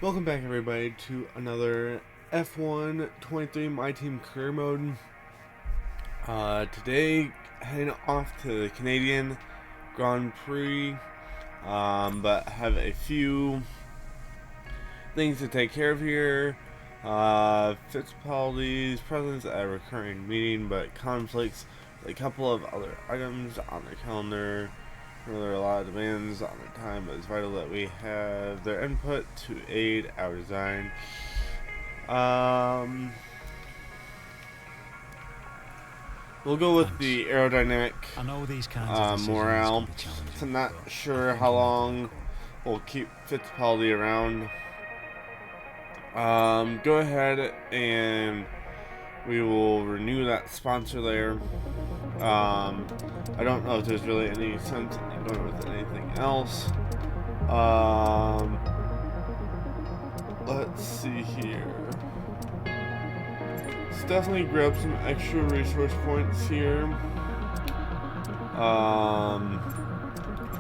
Welcome back, everybody, to another F1 23 My Team Career Mode. Today, heading off to the Canadian Grand Prix, but have a few things to take care of here. Fittipaldi's presence at a recurring meeting, but conflicts with a couple of other items on their calendar. There are a lot of demands on their time, but it's vital that we have their input to aid our design. We'll go with the aerodynamic morale. So I'm not sure how long we'll keep Fittipaldi around. Go ahead and we will renew that sponsor there. I don't know if there's really any sense in going with anything else. Let's see here. Let's definitely grab some extra resource points here.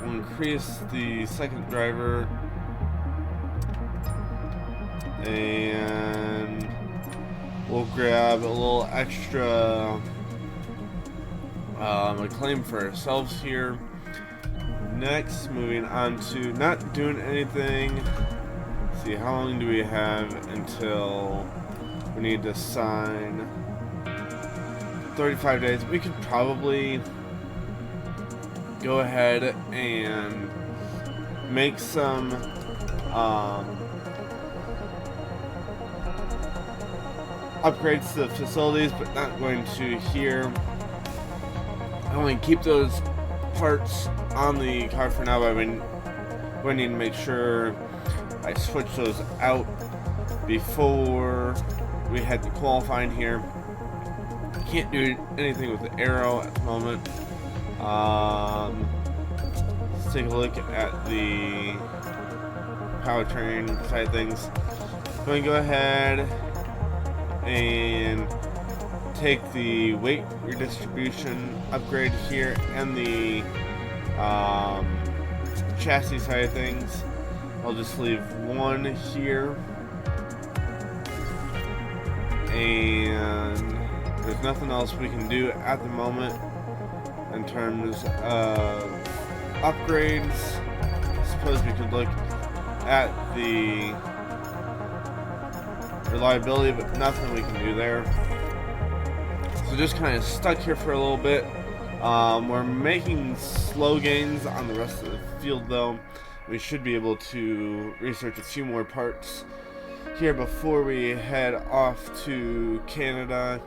We'll increase the second driver. And we'll grab a little extra acclaim for ourselves here. Next, moving on to not doing anything. Let's see, how long do we have until we need to sign? 35 days. We could probably go ahead and make some upgrades to the facilities, but not going to here. I only keep those parts on the car for now, but I need to make sure I switch those out before we head to qualifying here. Can't do anything with the aero at the moment. Let's take a look at the powertrain side of things. I'm going to go ahead and take the weight redistribution upgrade here and the chassis side of things. I'll just leave one here, and there's nothing else we can do at the moment in terms of upgrades. I suppose we could look at the reliability, but nothing we can do there. So just kind of stuck here for a little bit. We're making slow gains on the rest of the field, though. We should be able to research a few more parts here before we head off to Canada.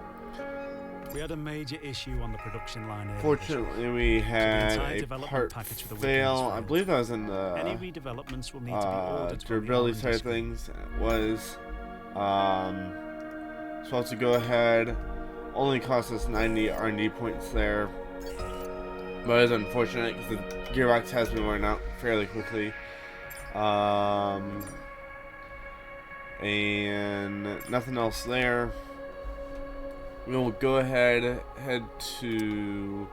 We had a major issue on the production line earlier. Fortunately, we had a part fail. I believe that was in the any redevelopments will need to be ordered durability side of things. It was supposed to go ahead. Only cost us 90 R&D points there, but it's unfortunate because the gearbox has been worn out fairly quickly. And nothing else there. We will go ahead, head to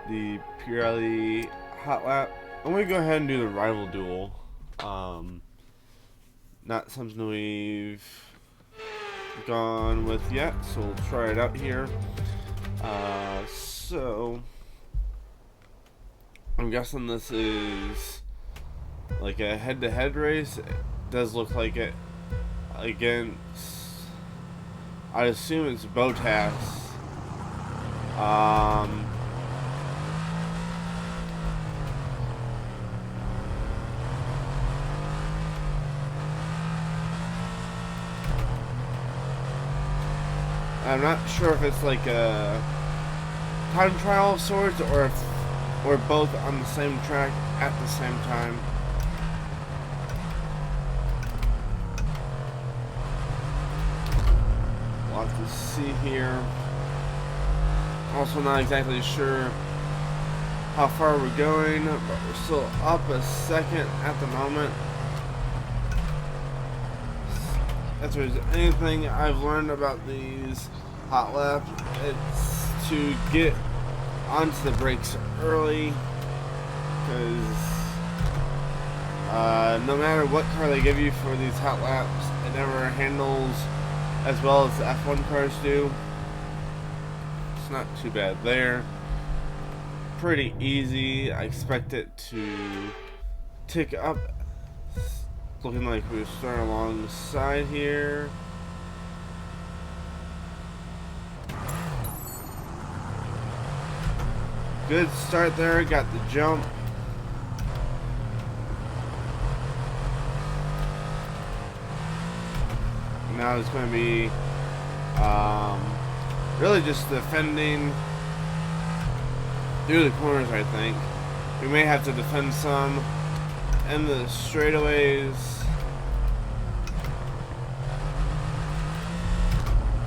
the Pirelli Hot Lap. I'm going to go ahead and do the rival duel. Not something we've gone with yet, so we'll try it out here. So I'm guessing this is like a head-to-head race. It does look like it against, I assume it's Bottas. I'm not sure if it's like a time trial of sorts, or if we're both on the same track at the same time. We'll have to see here. Also not exactly sure how far we're going, but we're still up a second at the moment. if there's anything I've learned about these hot laps, it's to get onto the brakes early, because no matter what car they give you for these hot laps, it never handles as well as the F1 cars do. It's not too bad there. Pretty easy. I expect it to tick up. Looking like we're starting along the side here. Good start there, got the jump. Now it's going to be really just defending through the corners, I think. We may have to defend some in the straightaways.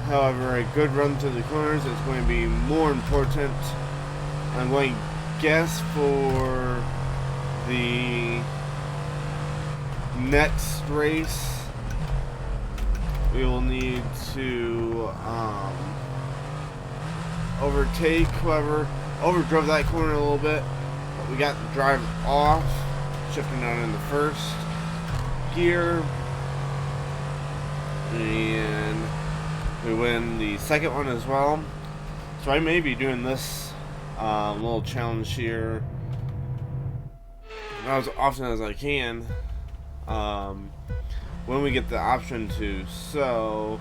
However, a good run through the corners is going to be more important. I'm going to guess for the next race, we will need to overtake whoever overdrove that corner a little bit. But we got the drive off, shifting down in the first gear, and we win the second one as well. So I may be doing this little challenge here as often as I can when we get the option to. So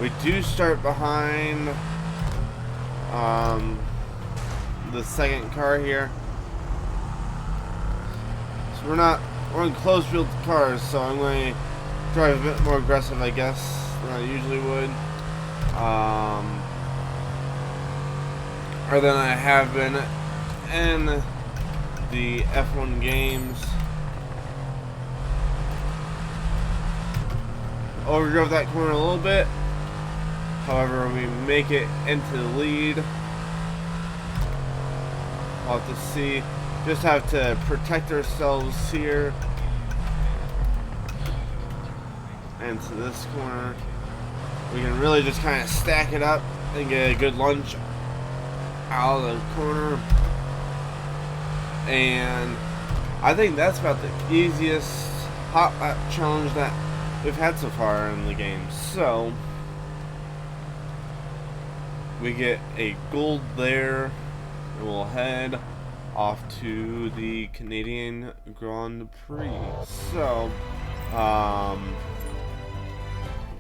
we do start behind the second car here. So we're in close field cars, so I'm going to drive a bit more aggressive, I guess, than I usually would. Or than I have been in the F1 games. Overdrove that corner a little bit. However, we make it into the lead. We'll have to see. Just have to protect ourselves here. And to this corner, we can really just kind of stack it up and get a good lunge out of the corner. And I think that's about the easiest hot lap challenge that we've had so far in the game. So we get a gold there, and we'll head off to the Canadian Grand Prix. So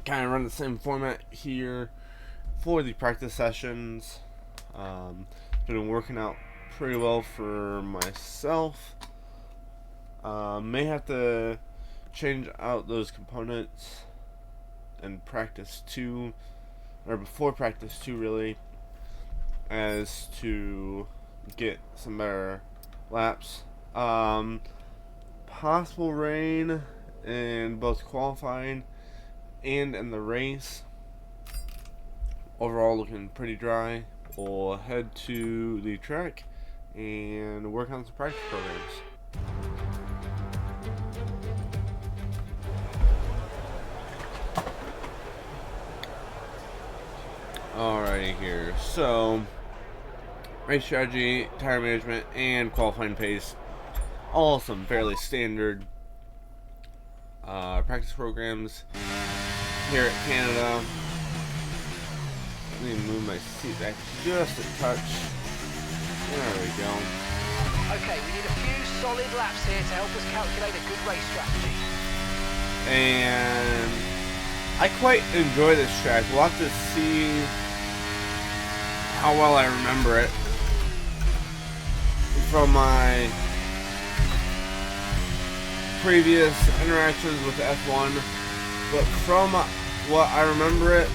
kind of run the same format here for the practice sessions. Been working out pretty well for myself. May have to change out those components in practice 2, or before practice 2 really, as to get some better laps. Possible rain in both qualifying and in the race. Overall looking pretty dry. We'll head to the track and work on some practice programs. Alrighty here. So race strategy, tire management, and qualifying pace, all some fairly standard practice programs here at Canada. Let me move my seat back just a touch. There we go. Okay, we need a few solid laps here to help us calculate a good race strategy. And I quite enjoy this track. We'll have to see how well I remember it from my previous interactions with F1, but from what I remember, it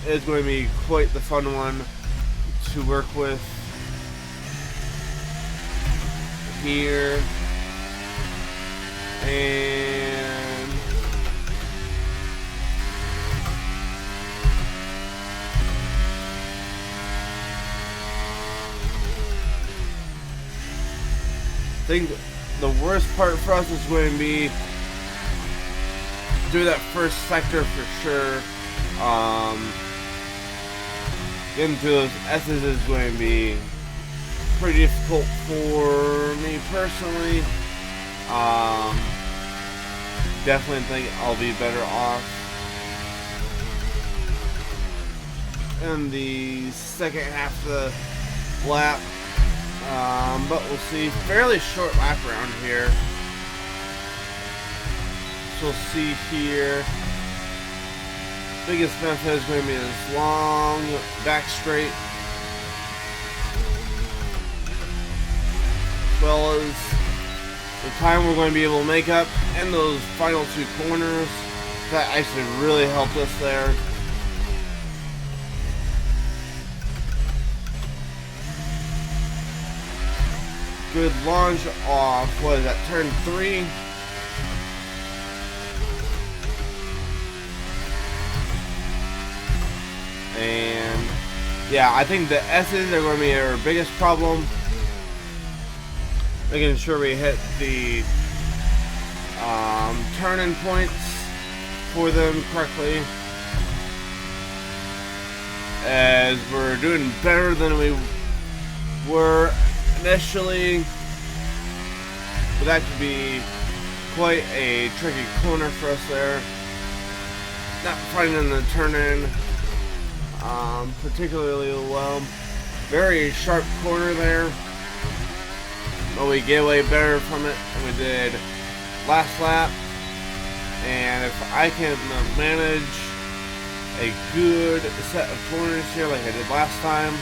is going to be quite the fun one to work with here. And I think the worst part for us is going to be through that first sector for sure. Getting through those S's is going to be pretty difficult for me personally. Definitely think I'll be better off in the second half of the lap. But we'll see. Fairly short lap around here. So we'll see here. Biggest benefit is going to be this long back straight, as well as the time we're going to be able to make up in those final two corners. That actually really helped us there. Good launch off, what is that, turn 3? And yeah, I think the S's are going to be our biggest problem. Making sure we hit the turn-in points for them correctly, as we're doing better than we were initially, but that could be quite a tricky corner for us there. Not finding the turn-in particularly well. Very sharp corner there, but we get away better from it than we did last lap. And if I can manage a good set of corners here like I did last time,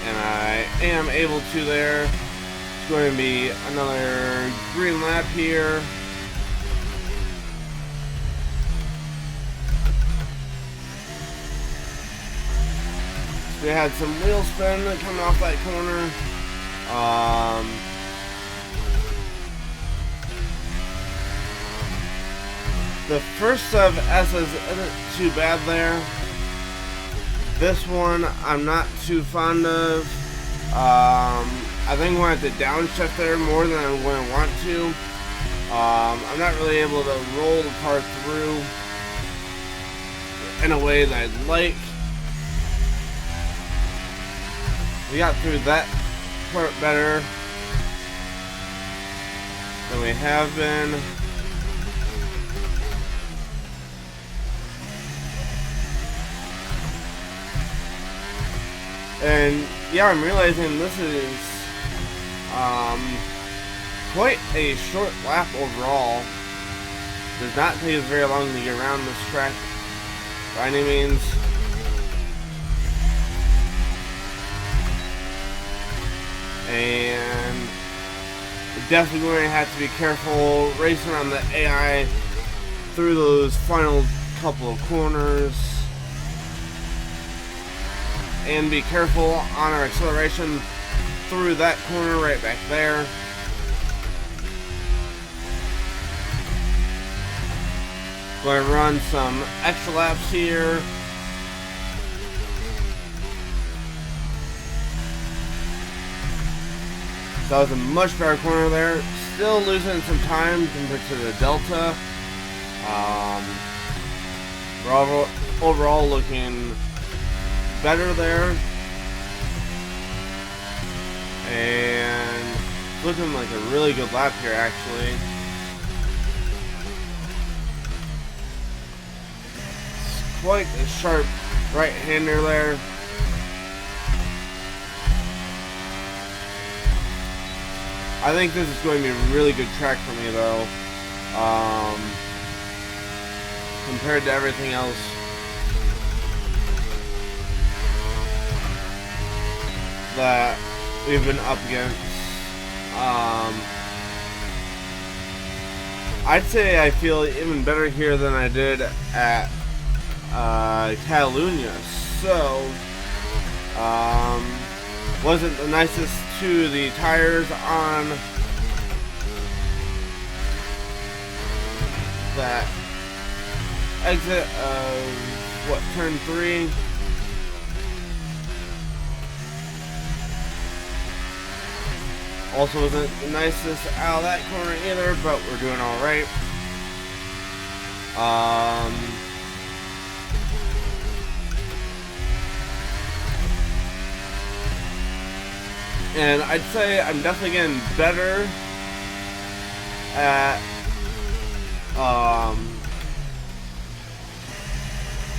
and I am able to there, it's going to be another green lap here. We had some wheel spin coming off that corner. The first of S's isn't too bad there. This one I'm not too fond of. I think I'm going to have to downshift there more than I'm going to want to. I'm not really able to roll the car through in a way that I'd like. We got through that part better than we have been. And yeah, I'm realizing this is quite a short lap overall. Does not take us very long to get around this track by any means. And definitely going to have to be careful racing around the AI through those final couple of corners, and be careful on our acceleration through that corner right back there. Going to run some extra laps here. So that was a much better corner there. Still losing some time compared to the Delta. We're overall looking better there. And looking like a really good lap here, actually. It's quite a sharp right-hander there. I think this is going to be a really good track for me, though, compared to everything else. That we've been up against. I'd say I feel even better here than I did at Catalunya. So, wasn't the nicest to the tires on that exit of, what, turn 3. Also wasn't the nicest out of that corner either, but we're doing all right. And I'd say I'm definitely getting better at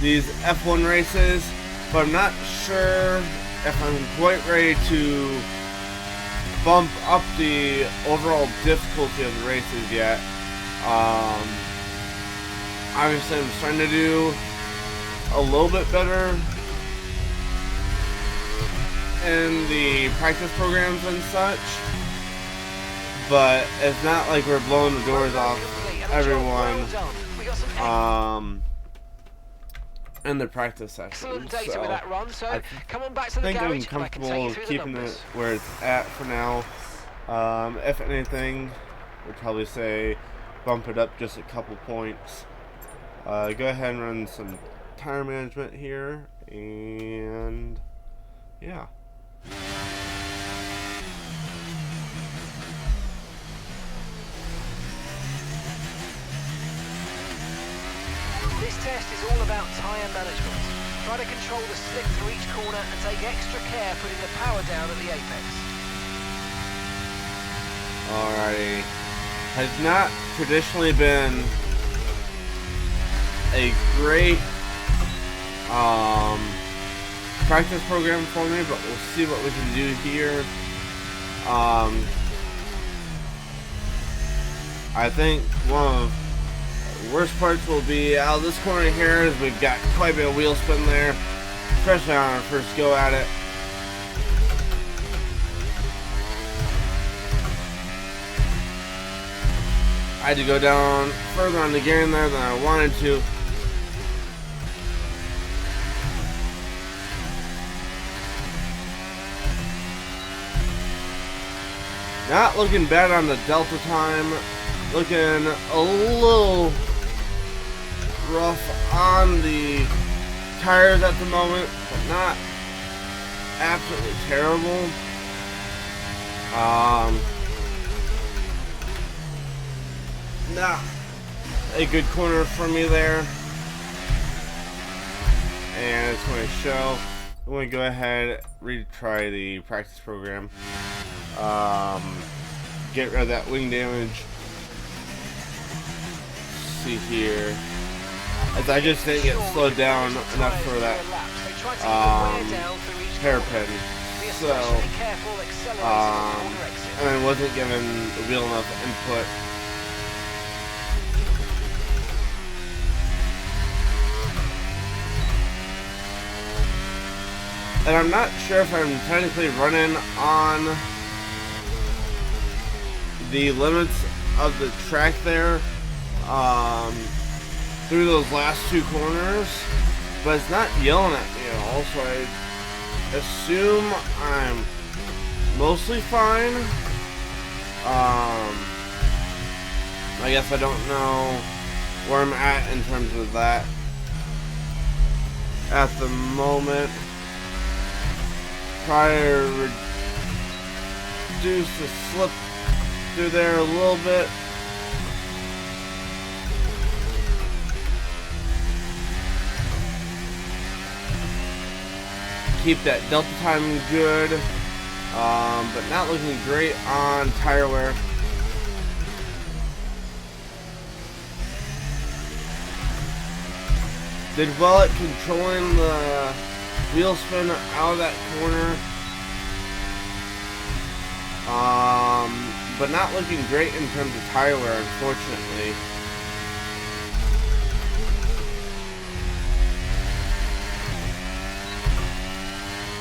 these F1 races, but I'm not sure if I'm quite ready to bump up the overall difficulty of the races yet. Obviously I'm starting to do a little bit better in the practice programs and such, but it's not like we're blowing the doors off everyone in the practice session. So I think I'm comfortable keeping it where it's at for now. If anything, we'd probably say bump it up just a couple points. Go ahead and run some tire management here, and yeah. This test is all about tyre management. Try to control the slip through each corner and take extra care putting the power down at the apex. Alrighty. Has not traditionally been a great practice program for me, but we'll see what we can do here. I think one of the worst parts will be out of this corner here, is we've got quite a bit of wheel spin there, especially on our first go at it. I had to go down further on the gearing there than I wanted to. Not looking bad on the delta time. Looking a little rough on the tires at the moment, but not absolutely terrible. Not a good corner for me there. And it's going to show. I'm going to go ahead and retry the practice program. Get rid of that wing damage. See here, as I just didn't get slowed down enough for that hairpin, so and I wasn't given the wheel enough input. And I'm not sure if I'm technically running on the limits of the track there through those last two corners, but it's not yelling at me at all, so I assume I'm mostly fine. I guess I don't know where I'm at in terms of that at the moment. Try to reduce the slip through there a little bit. Keep that delta time good, but not looking great on tire wear. Did well at controlling the wheel spin out of that corner, but not looking great in terms of tire wear, unfortunately.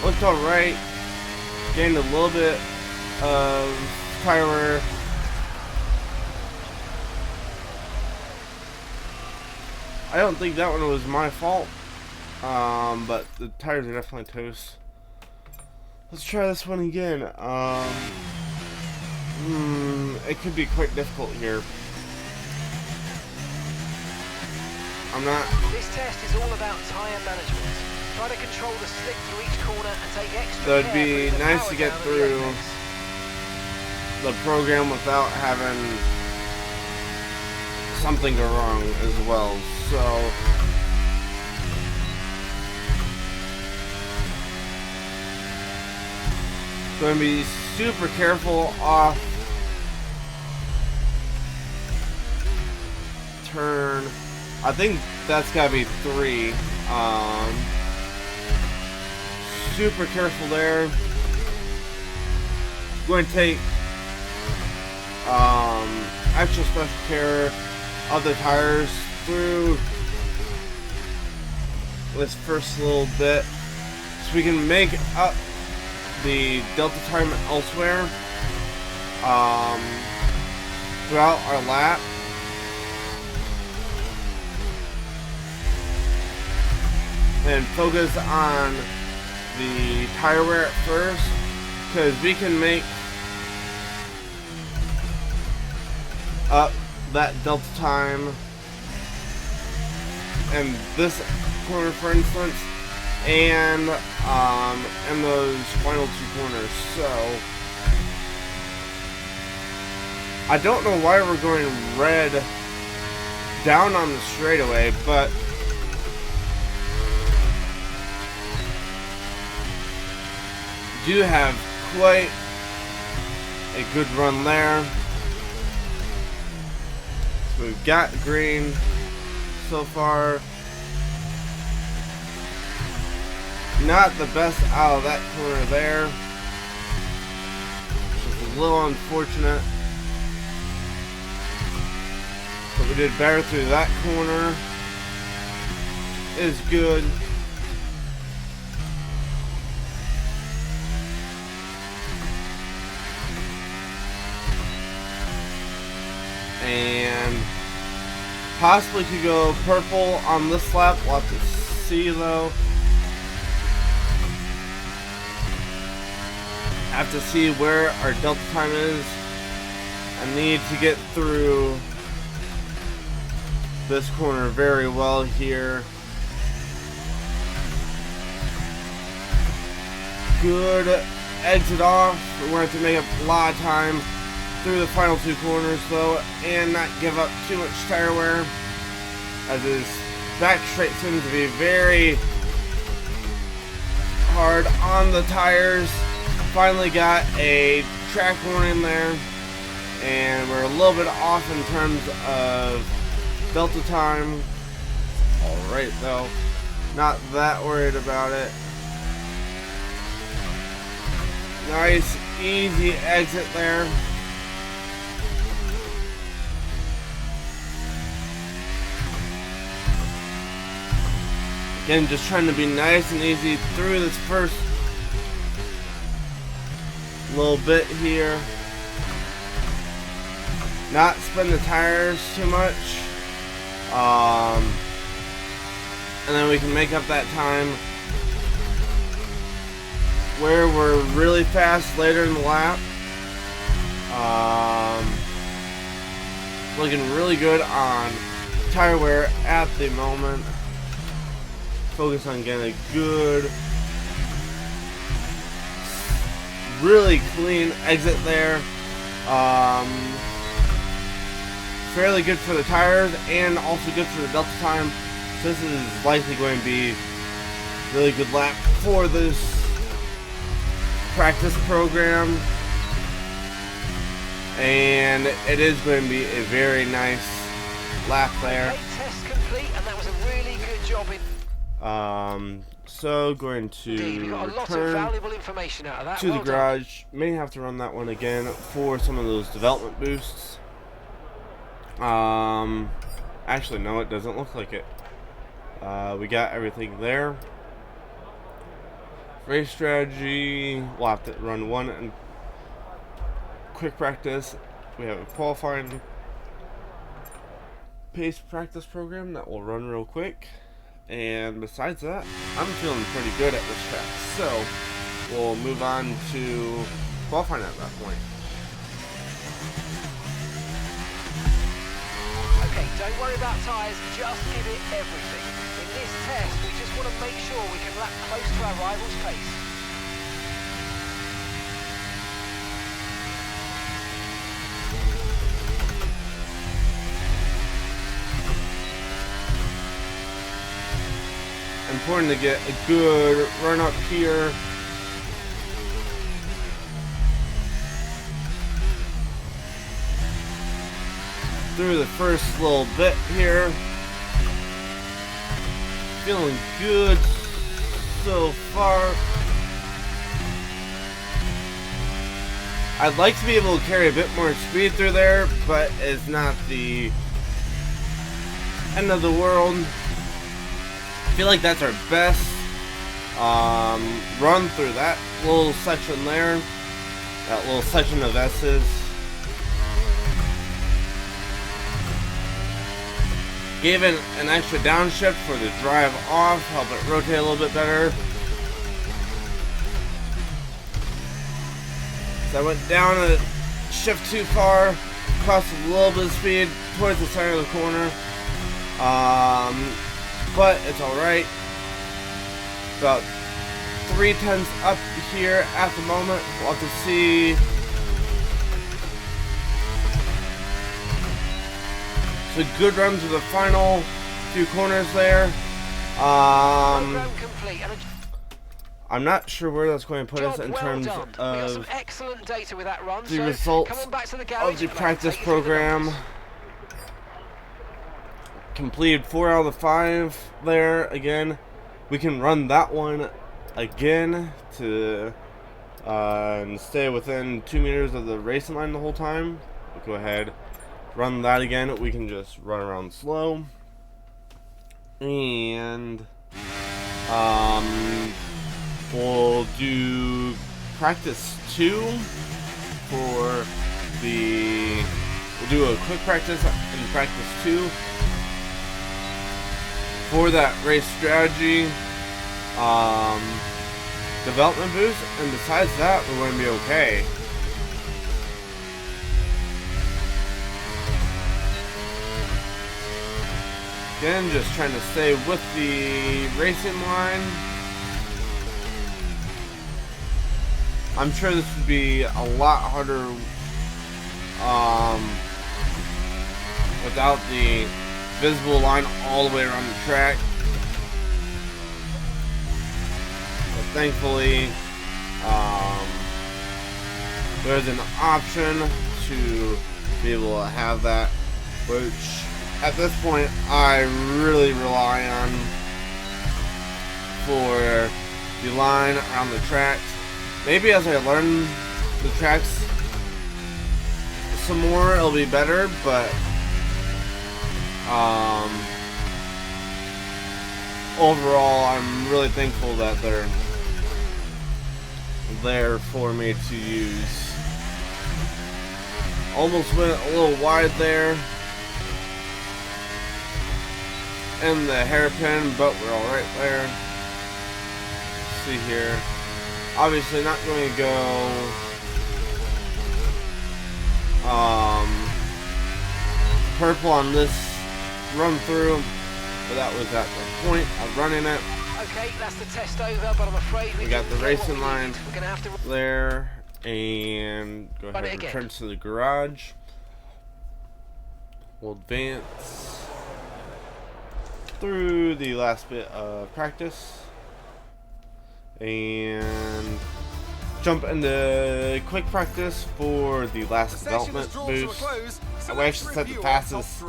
Looked alright. Gained a little bit of tire wear. I don't think that one was my fault, but the tires are definitely toast. Let's try this one again. It could be quite difficult here. I'm not. This test is all about tire management. Try to control the slip through each corner and take extra So it'd be nice to get through the program without having something go wrong as well. So going to be super careful off turn. I think that's got to be 3. Super careful there. Going to take extra special care of the tires through this first little bit so we can make up the delta time elsewhere throughout our lap. And focus on the tire wear at first, because we can make up that delta time in this corner, for instance, and in those final 2 corners. So I don't know why we're going red down on the straightaway, but do have quite a good run there. So we've got green so far. Not the best out of that corner there. Just a little unfortunate. But we did better through that corner. Is good. And possibly could go purple on this lap. We'll have to see though. Have to see where our delta time is. I need to get through this corner very well here. Good exit off. We're going to have to make up a lot of time through the final 2 corners though, and not give up too much tire wear, as this back straight seems to be very hard on the tires. Finally got a track warning there, and we're a little bit off in terms of delta time. Alright though, not that worried about it. Nice easy exit there. Again, just trying to be nice and easy through this first little bit here. Not spin the tires too much. And then we can make up that time where we're really fast later in the lap. Looking really good on tire wear at the moment. Focus on getting a good, really clean exit there. Fairly good for the tires and also good for the delta time. So this is likely going to be a really good lap for this practice program. And it is going to be a very nice lap there. Okay, test complete, and that was a really good job in. So going to we got a lot of return valuable information out of that. to the Well done. garage. May have to run that one again for some of those development boosts. Actually, no, it doesn't look like it. We got everything there. Race strategy, we'll have to run one and quick practice. We have a qualifying pace practice program that will run real quick. And besides that, I'm feeling pretty good at this track. So we'll move on to qualifying at that point. Okay, don't worry about tyres, just give it everything. In this test, we just want to make sure we can lap close to our rival's pace. important to get a good run up here. Through the first little bit here. Feeling good so far. I'd like to be able to carry a bit more speed through there, but it's not the end of the world. I feel like that's our best run through that little section there. That little section of S's. Gave it an extra downshift for the drive off, help it rotate a little bit better. So I went down a shift too far, cost a little bit of speed towards the center of the corner. But it's alright. About 3/10 up here at the moment. We'll have to see. So good run to the final few corners there. I'm not sure where that's going to put us in terms of the results of the practice program. Completed 4 out of the 5 there again. We can run that one again to stay within 2 meters of the racing line the whole time. We'll go ahead, run that again. We can just run around slow. And we'll do practice 2 for the. We'll do a quick practice in practice 2 for that race strategy development boost, and besides that, we're going to be okay. Again, just trying to stay with the racing line. I'm sure this would be a lot harder without the visible line all the way around the track. But thankfully, there's an option to be able to have that, which at this point I really rely on for the line around the tracks. Maybe as I learn the tracks some more, it'll be better, but overall, I'm really thankful that they're there for me to use. Almost went a little wide there in the hairpin, but we're alright there. Let's see here. Obviously not going to go purple on this run through, but that was at the point of running it. Okay, that's the test over, but I'm afraid we got the racing line We're gonna have to there, and go ahead and return to the garage. We'll advance through the last bit of practice and jump into quick practice for the last development boost. I actually set the fastest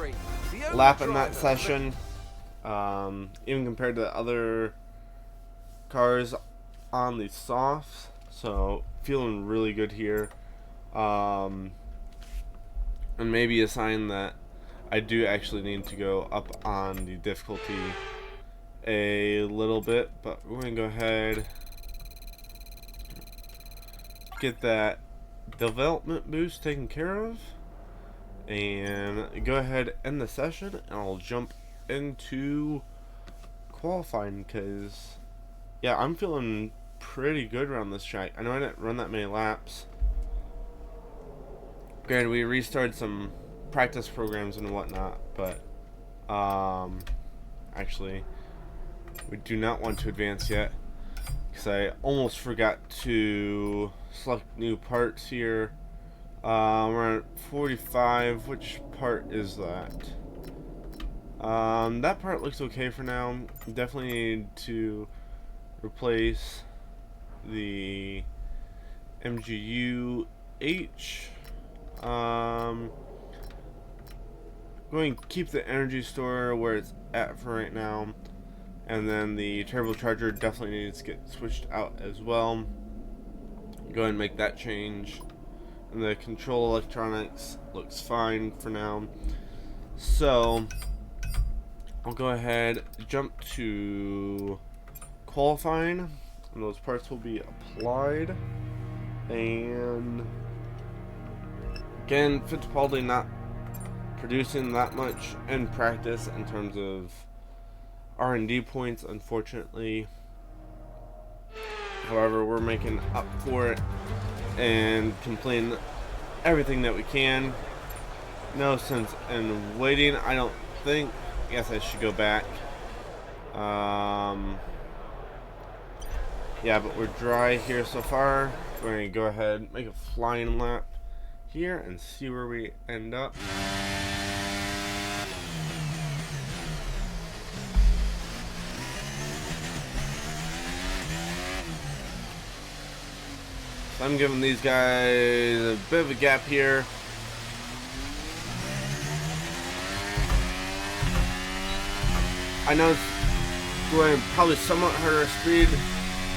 lap in that session, even compared to other cars on the softs, so feeling really good here, and maybe a sign that I do actually need to go up on the difficulty a little bit, but we're going to go ahead, get that development boost taken care of, and go ahead end the session, and I'll jump into qualifying, because yeah, I'm feeling pretty good around this track. I know I didn't run that many laps. Granted, we restarted some practice programs and whatnot, but actually we do not want to advance yet, because I almost forgot to select new parts here. We're at 45. Which part is that? That part looks okay for now. Definitely need to replace the MGU-H. Going to keep the energy store where it's at for right now, and then the turbocharger definitely needs to get switched out as well. Go ahead and make that change, and the control electronics looks fine for now. So I'll go ahead, jump to qualifying, and those parts will be applied. And again, Fittipaldi not producing that much in practice in terms of R&D points, unfortunately. However, we're making up for it and completing everything that we can. No sense in waiting, I don't think. I guess I should go back. Yeah, but we're dry here so far. We're going to go ahead, make a flying lap here and see where we end up. So I'm giving these guys a bit of a gap here. I know it's going probably somewhat harder speed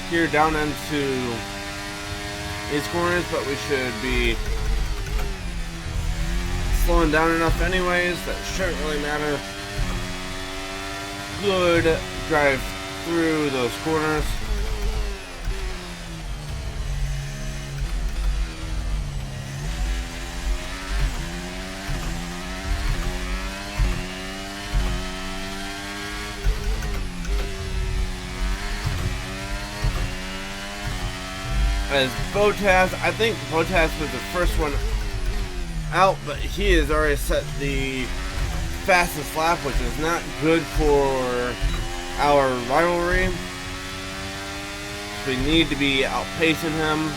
here down into these corners, but we should be slowing down enough anyways. That shouldn't really matter. Good drive through those corners. As Bottas, I think Bottas was the first one out, but he has already set the fastest lap, which is not good for our rivalry. We need to be outpacing him.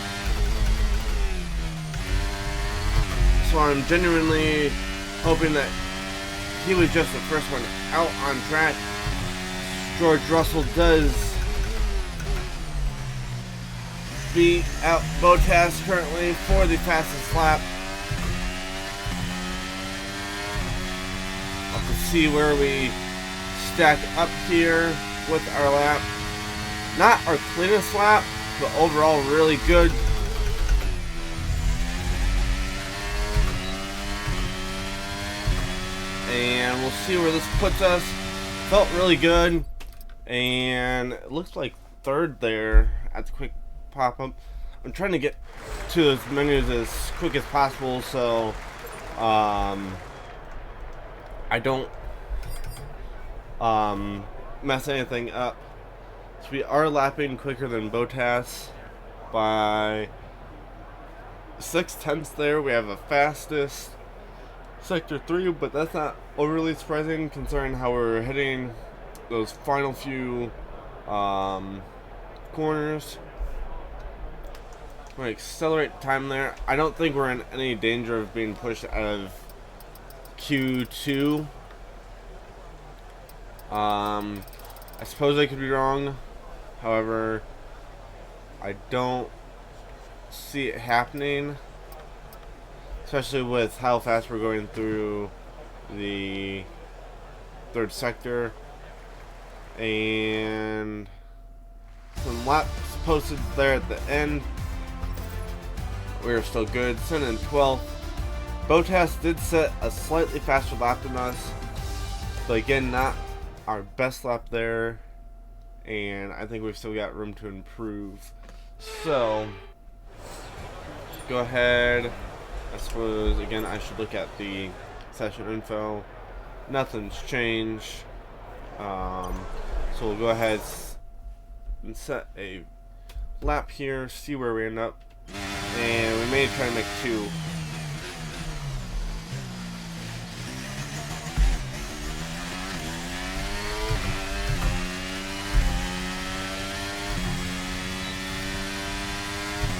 So I'm genuinely hoping that he was just the first one out on track. George Russell does beat out Bottas currently for the fastest lap. I'll have to see where we stack up here with our lap. Not our cleanest lap, but overall really good. And we'll see where this puts us. Felt really good. And it looks like third there at the quick pop-up. I'm trying to get to those menus as quick as possible, so I don't mess anything up. So we are lapping quicker than Bottas by 6/10 there. We have the fastest sector 3, but that's not overly surprising considering how we're hitting those final few corners. We're going to accelerate time there. I don't think we're in any danger of being pushed out of Q2. I suppose I could be wrong. However, I don't see it happening. Especially with how fast we're going through the third sector. And some laps posted there at the end. We're still good. Sitting in 12th. Bottas did set a slightly faster lap than us, but again, not our best lap there, and I think we've still got room to improve. So, go ahead. I suppose again I should look at the session info. Nothing's changed. So we'll go ahead and set a lap here, see where we end up. And we may try to make 2.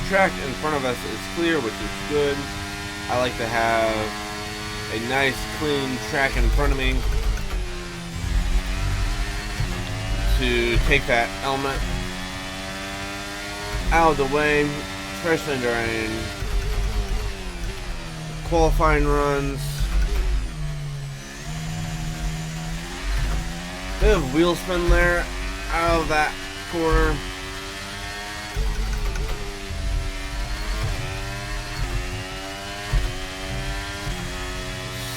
Track in front of us is clear, which is good. I like to have a nice clean track in front of me. to take that element out of the way, especially during qualifying runs. Bit of wheel spin there out of that corner.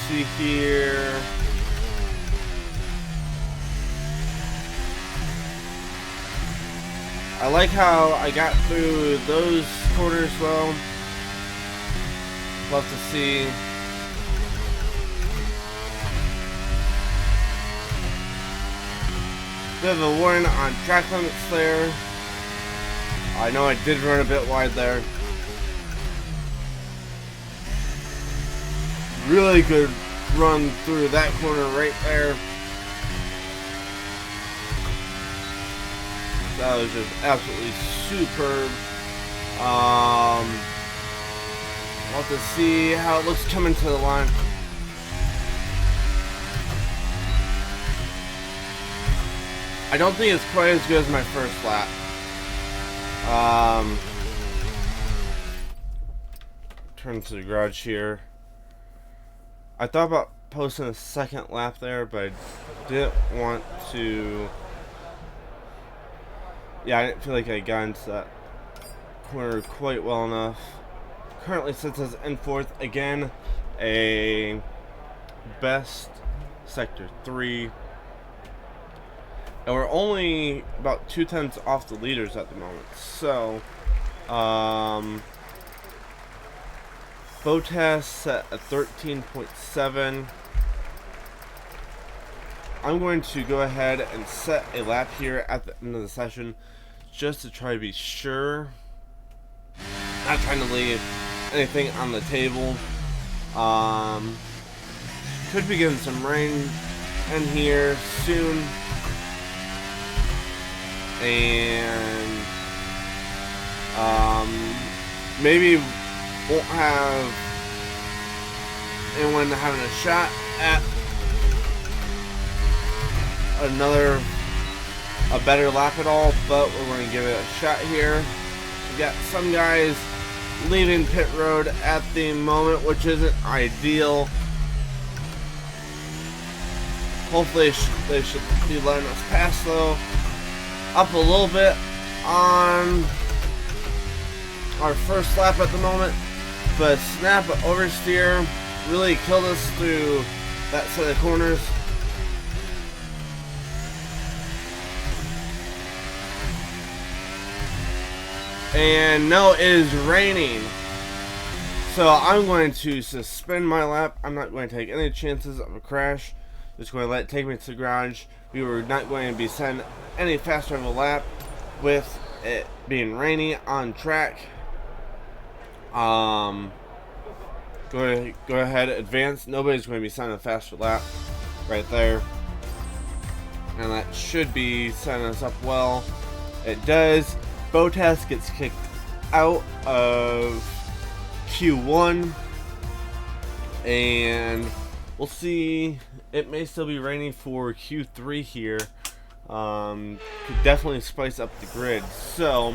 See here. I like how I got through those corners well. Love to see. Bit of a warning on track limits there. I know I did run a bit wide there. Really good run through that corner right there. That was just absolutely superb. We'll have to see how it looks coming to the line. I don't think it's quite as good as my first lap. Turn to the garage here. I thought about posting a second lap there, but I didn't want to. Yeah, I didn't feel like I got into that corner quite well enough. Currently sits us in fourth again, a best sector 3, and we're only about 2/10 off the leaders at the moment. So, Bottas set at 13.7. I'm going to go ahead and set a lap here at the end of the session just to try to be sure. Not trying to leave anything on the table. Could be getting some rain in here soon. And maybe won't have anyone having a shot at a better lap at all, but we're going to give it a shot here. We got some guys leaving pit road at the moment, which isn't ideal. Hopefully they should be letting us pass though. Up a little bit on our first lap at the moment, but snap oversteer really killed us through that set of corners. And no, it is raining. So I'm going to suspend my lap. I'm not going to take any chances of a crash. Just going to let it take me to the garage. We were not going to be setting any faster of a lap with it being rainy on track. Go ahead, advance. Nobody's going to be setting a faster lap right there. And that should be setting us up well. It does. Bottas gets kicked out of Q1, and we'll see. It may still be raining for Q3 here. Could definitely spice up the grid. So,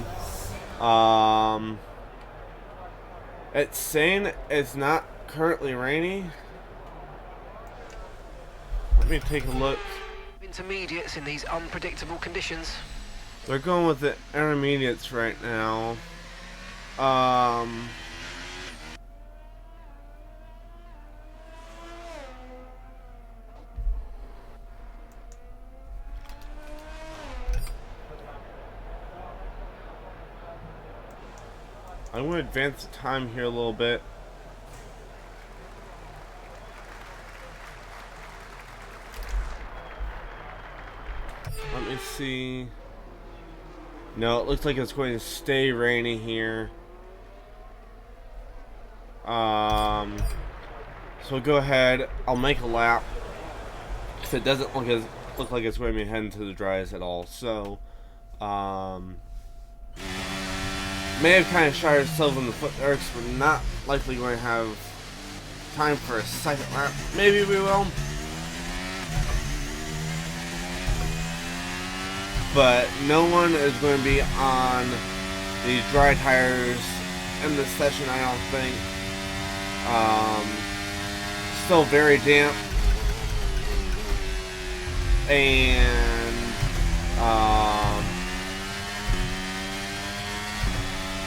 it's saying it's not currently raining. Let me take a look. Intermediates in these unpredictable conditions. They're going with the intermediates right now. I'm going to advance the time here a little bit. Let me see. No, it looks like it's going to stay rainy here. So go ahead. I'll make a lap. Because it doesn't look like it's going to be heading to the dries at all. So, may have kind of shot ourselves in the foot there because we're not likely going to have time for a second lap. Maybe we will. but no one is going to be on the dry tires in this session, I don't think. Still very damp, and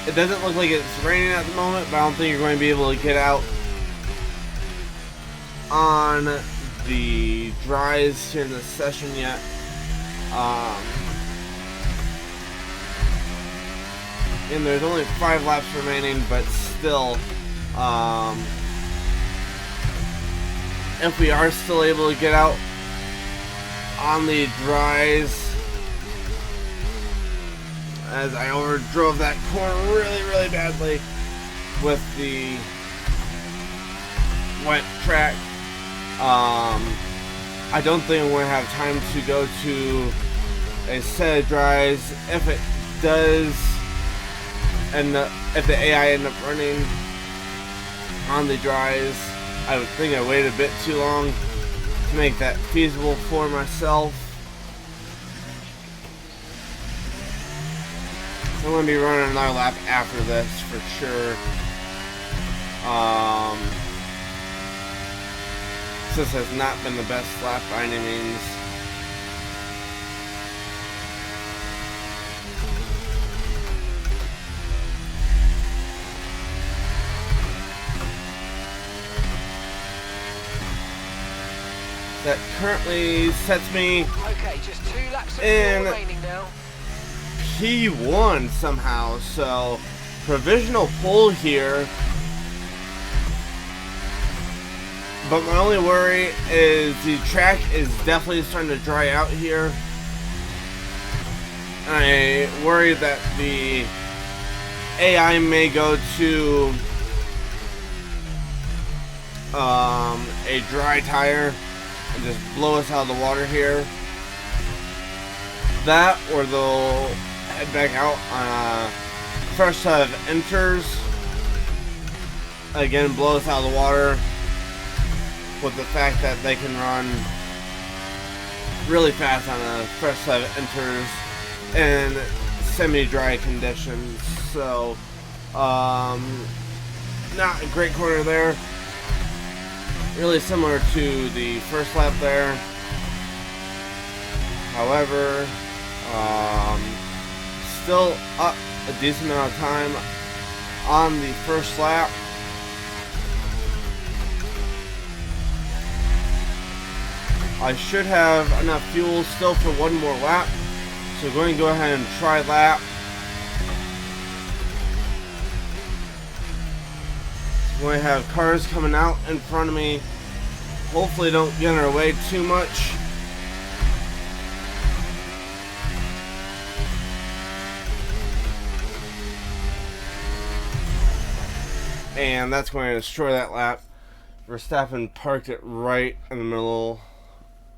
it doesn't look like it's raining at the moment, but I don't think you're going to be able to get out on the dries here in this session yet. And there's only 5 laps remaining, but still, if we are still able to get out on the dries, as I overdrove that corner really badly with the wet track, I don't think I'm going to have time to go to a set of dries. If it does, and if the AI end up running on the dries, I would think I waited a bit too long to make that feasible for myself. So I'm going to be running another lap after this for sure. This has not been the best lap by any means. That currently sets me just 2 laps in remaining now. P1 somehow, so provisional pole here. But my only worry is the track is definitely starting to dry out here. I worry that the AI may go to a dry tire and just blow us out of the water here. That, or they'll head back out on a fresh set of enters. Again, blow us out of the water, with the fact that they can run really fast on a fresh set of enters in semi-dry conditions. So, not a great corner there. Really similar to the first lap there. However, still up a decent amount of time on the first lap. I should have enough fuel still for one more lap, so going to go ahead and try lap. I'm going to have cars coming out in front of me. Hopefully don't get in our way too much. And that's going to destroy that lap. Verstappen parked it right in the middle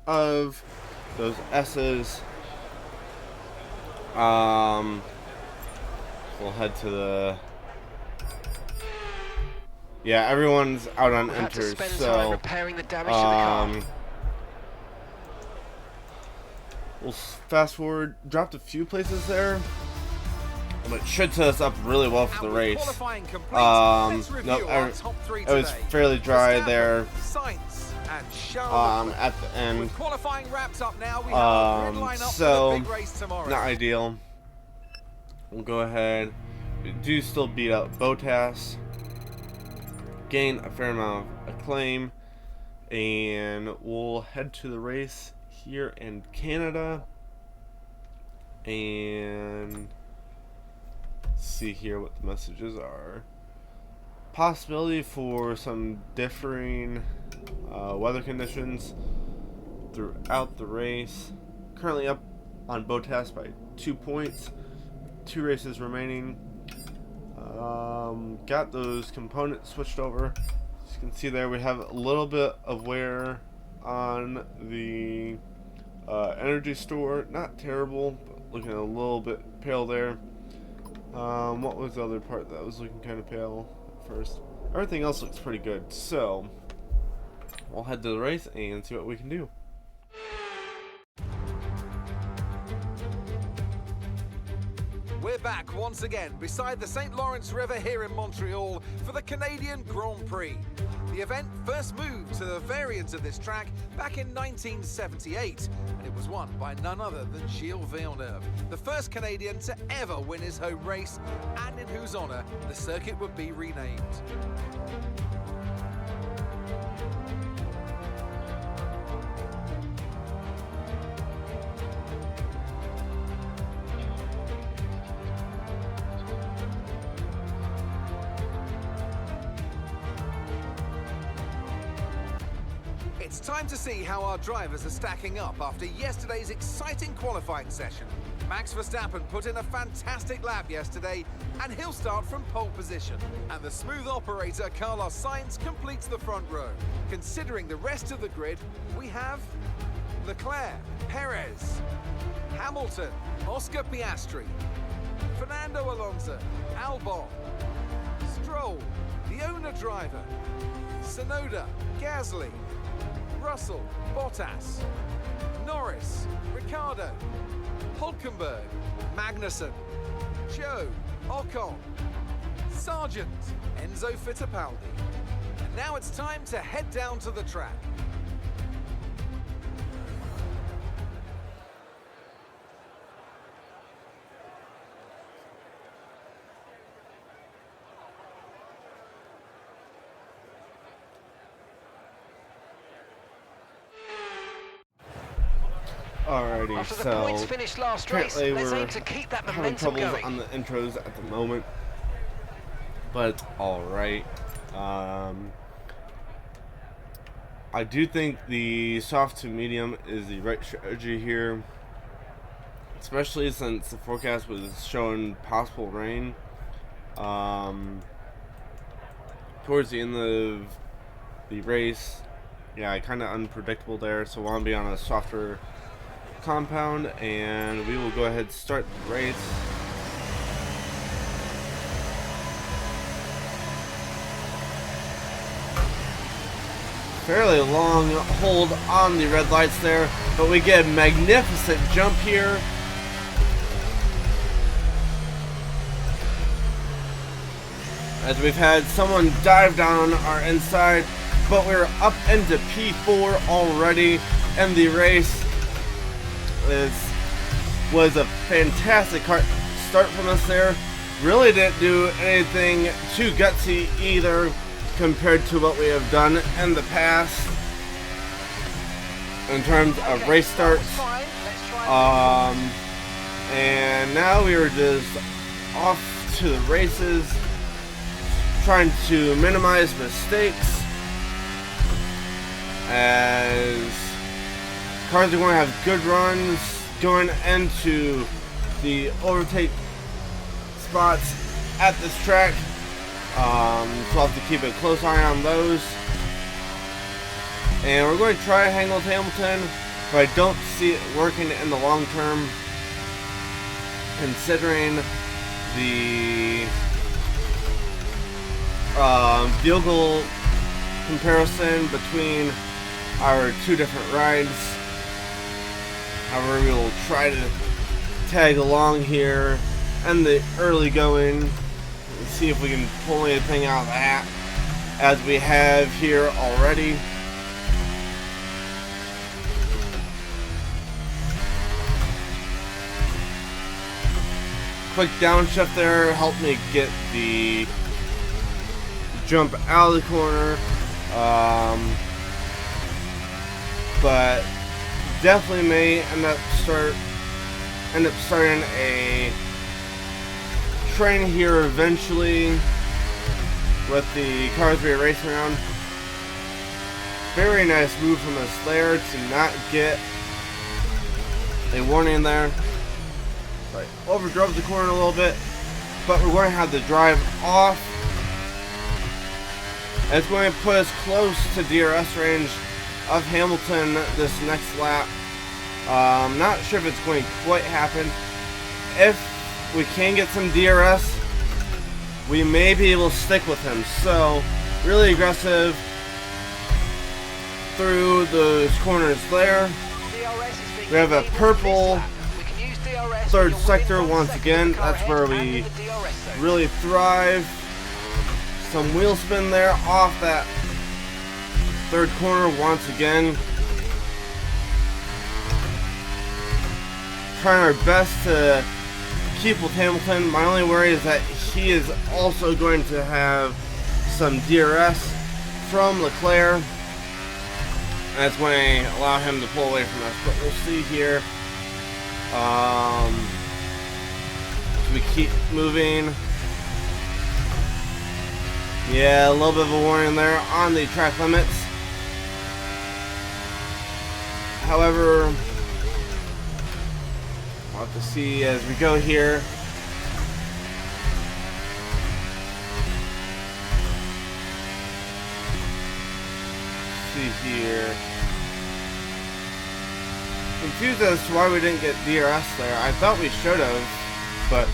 of those S's. We'll head to the... Yeah, everyone's out on enters, so repairing the damage to the car. We'll fast forward, dropped a few places there, but it should set us up really well for the race. Nope, it was fairly dry there at the end, so not ideal. We'll go ahead. We do still beat out Bottas, gain a fair amount of acclaim, and we'll head to the race here in Canada and see here what the messages are. Possibility for some differing weather conditions throughout the race. Currently up on Bottas by 2 points. 2 races remaining. Got those components switched over. As you can see there, we have a little bit of wear on the energy store. Not terrible, but looking a little bit pale there. What was the other part that was looking kind of pale at first? Everything else looks pretty good, so we'll head to the race and see what we can do. once again beside the St. Lawrence River here in Montreal for the Canadian Grand Prix. The event first moved to the variant of this track back in 1978, and it was won by none other than Gilles Villeneuve, the first Canadian to ever win his home race, and in whose honour the circuit would be renamed. It's time to see how our drivers are stacking up after yesterday's exciting qualifying session. Max Verstappen put in a fantastic lap yesterday, and he'll start from pole position. And the smooth operator Carlos Sainz completes the front row. Considering the rest of the grid, we have Leclerc, Perez, Hamilton, Oscar Piastri, Fernando Alonso, Albon, Stroll, the owner driver, Tsunoda, Gasly, Russell, Bottas, Norris, Ricciardo, Hulkenberg, Magnussen, Joe, Ocon, Sargent, Enzo Fittipaldi. And now it's time to head down to the track. Alrighty, After the so points finished last race, apparently let's we're aim to keep that having momentum troubles going. on the intros at the moment, but it's alright. I do think the soft to medium is the right strategy here, especially since the forecast was showing possible rain towards the end of the race. Yeah, kind of unpredictable there, so I want to be on a softer compound, and we will go ahead and start the race. Fairly long hold on the red lights there, but we get a magnificent jump here. As we've had someone dive down our inside, but we're up into P4 already, and the race was a fantastic start from us there. Really didn't do anything too gutsy either compared to what we have done in the past in terms of race starts. And now we are just off to the races, trying to minimize mistakes, as cars are going to have good runs going into the overtake spots at this track. So I'll have to keep a close eye on those. And we're going to try hang with Hamilton, but I don't see it working in the long term, considering the vehicle comparison between our two different rides. However, we will try to tag along here in the early going and see if we can pull anything out of the hat, as we have here already. Quick downshift there helped me get the jump out of the corner, but definitely may end up starting a train here eventually with the cars we're racing around. Very nice move from us there to not get a warning there. So I overdrove the corner a little bit, but we're going to have the drive off. And it's going to put us close to DRS range of Hamilton this next lap. Not sure if it's going to quite happen. If we can get some DRS, we may be able to stick with him. So, really aggressive through those corners there. We have a purple DRS. third You're sector within 1 once second again. of the car That's where ahead and we in the DRS zone. really thrive. Some wheel spin there off that third corner once again. Trying our best to keep with Hamilton. My only worry is that he is also going to have some DRS from Leclerc. That's going to allow him to pull away from us. But we'll see here. We keep moving. Yeah, a little bit of a warning there on the track limits. However, we'll have to see as we go here. See here. Confused as to why we didn't get DRS there. I thought we should have, but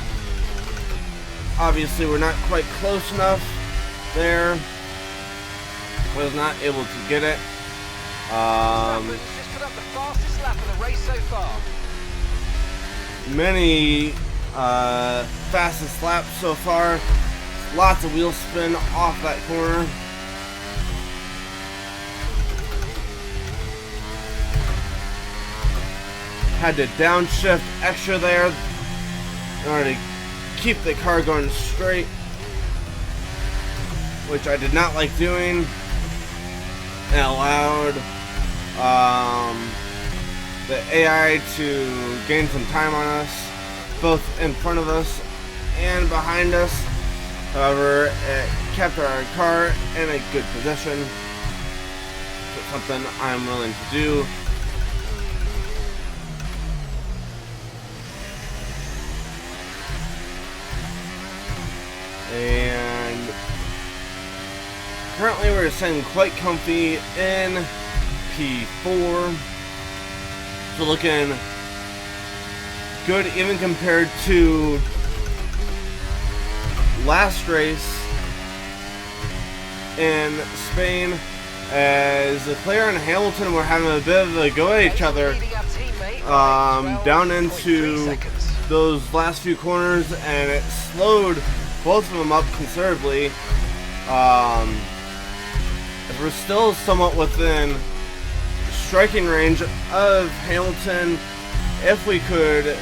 obviously we're not quite close enough there. Was not able to get it. Verstappen's just put up the fastest lap of the race so far. Many fastest laps so far. Lots of wheel spin off that corner. Had to downshift extra there in order to keep the car going straight, which I did not like doing, and allowed the AI to gain some time on us, both in front of us and behind us. However, it kept our car in a good position. It's something I'm willing to do. And currently we're sitting quite comfy in P4. So looking good even compared to last race in Spain, as Leclerc and Hamilton were having a bit of a go at each other down into those last few corners, and it slowed both of them up considerably. We're still somewhat within striking range of Hamilton if we could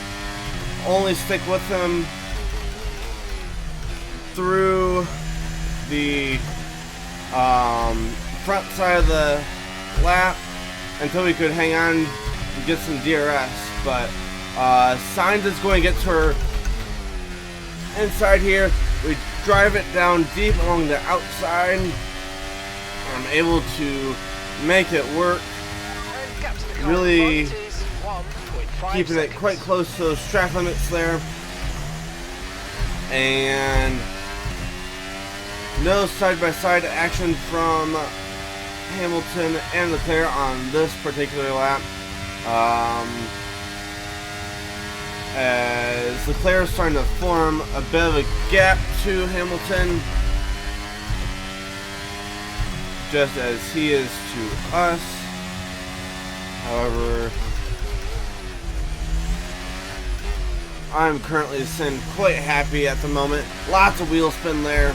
only stick with him through the front side of the lap until we could hang on and get some DRS. But Sainz is going to get to her inside here. We drive it down deep along the outside. I'm able to make it work. Really keeping it quite close to those track limits there. And no side-by-side action from Hamilton and Leclerc on this particular lap. As Leclerc is starting to form a bit of a gap to Hamilton, just as he is to us. However, I'm currently sitting quite happy at the moment. Lots of wheel spin there.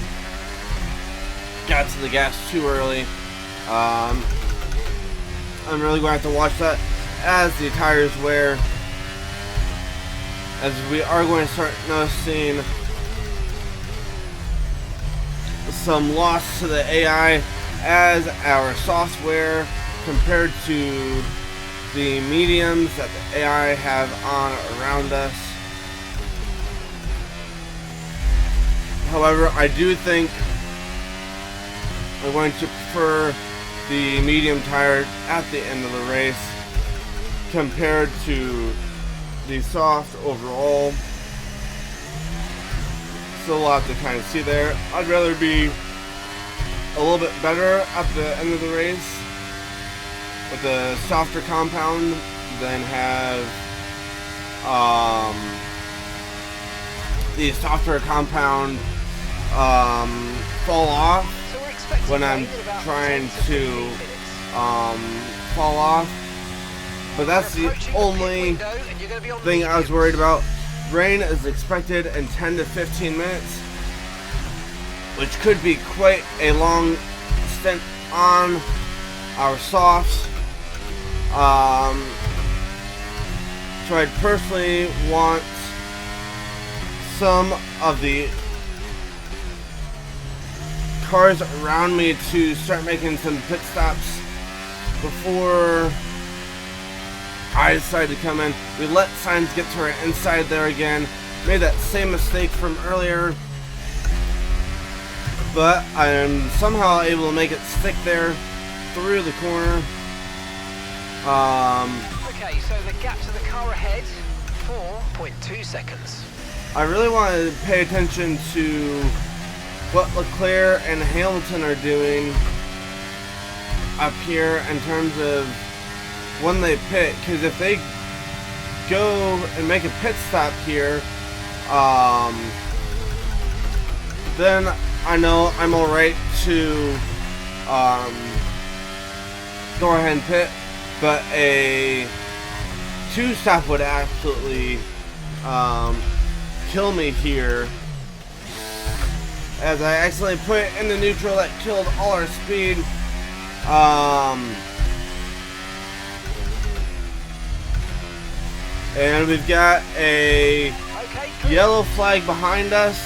Got to the gas too early. I'm really going to have to watch that as the tires wear, as we are going to start noticing some loss to the AI as our software compared to the mediums that the AI have on around us. However, I do think I'm going to prefer the medium tire at the end of the race compared to the soft overall. Still a lot to kind of see there. I'd rather be a little bit better at the end of the race with the softer compound than have the softer compound fall off when I'm trying to fall off. but that's the only thing I was worried about. Rain is expected in 10 to 15 minutes, which could be quite a long stint on our softs. So I'd personally want some of the cars around me to start making some pit stops before I decide to come in. We let Sainz get to our inside there again. Made that same mistake from earlier, but I'm somehow able to make it stick there through the corner. Okay, so the gap to the car ahead, 4.2 seconds. I really want to pay attention to what Leclerc and Hamilton are doing up here in terms of when they pit, because if they go and make a pit stop here, then I know I'm alright to go ahead and pit, but a 2-stop would absolutely kill me here, as I accidentally put it in the neutral. That killed all our speed. And we've got a yellow flag behind us,